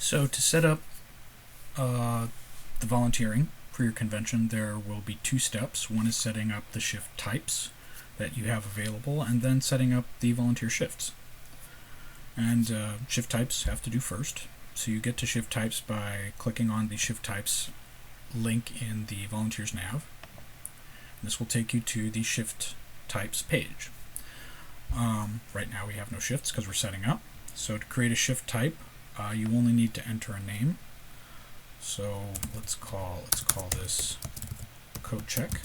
So to set up the volunteering for your convention, there will be two steps. One is setting up the shift types that you have available, and then setting up the volunteer shifts. And shift types have to do first. So you get to shift types by clicking on the shift types link in the volunteers nav. This will take you to the shift types page. Right now we have no shifts because we're setting up. So to create a shift type, you only need to enter a name. So let's call this code check.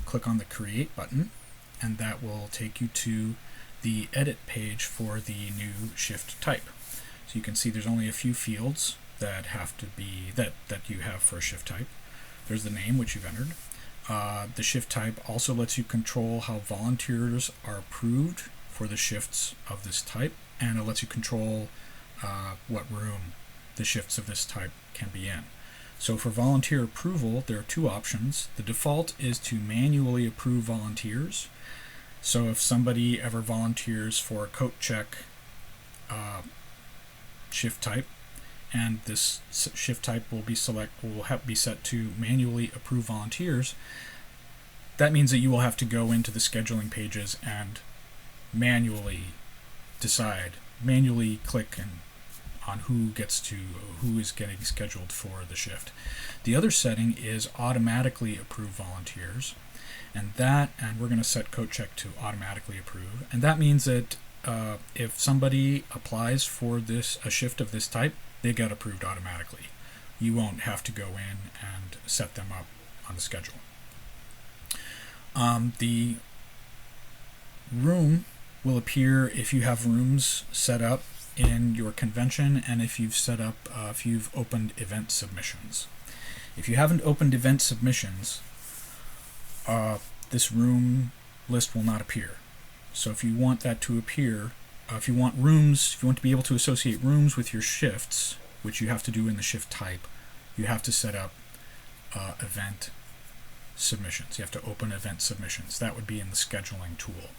Click on the create button, and that will take you to the edit page for the new shift type. So you can see there's only a few fields that have to be that you have for a shift type. There's the name, which you've entered. The shift type also lets you control how volunteers are approved for the shifts of this type, and it lets you control what room the shifts of this type can be in. So for volunteer approval, there are two options. The default is to manually approve volunteers. So if somebody ever volunteers for a coat check shift type, and this shift type will be set to manually approve volunteers, that means that you will have to go into the scheduling pages and manually click on who is getting scheduled for the shift. The other setting is automatically approve volunteers, and we're going to set coat check to automatically approve, and that means that if somebody applies for a shift of this type, they get approved automatically. You won't have to go in and set them up on the schedule. The room will appear if you have rooms set up in your convention, and if you've opened event submissions. If you haven't opened event submissions, this room list will not appear. So if you want that to appear, if you want to be able to associate rooms with your shifts, which you have to do in the shift type, you have to set up event submissions. You have to open event submissions. That would be in the scheduling tool.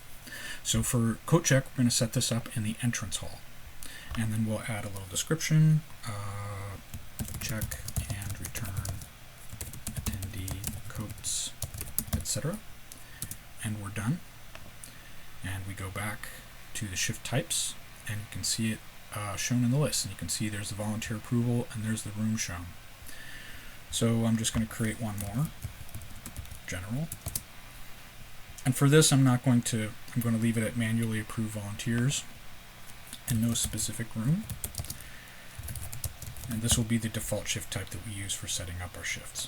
So for coat check, we're going to set this up in the entrance hall. And then we'll add a little description, check and return attendee coats, etc. And we're done. And we go back to the shift types, and you can see it shown in the list. And you can see there's the volunteer approval, and there's the room shown. So I'm just going to create one more, general. And for this, I'm going to leave it at manually approve volunteers and no specific room. And this will be the default shift type that we use for setting up our shifts.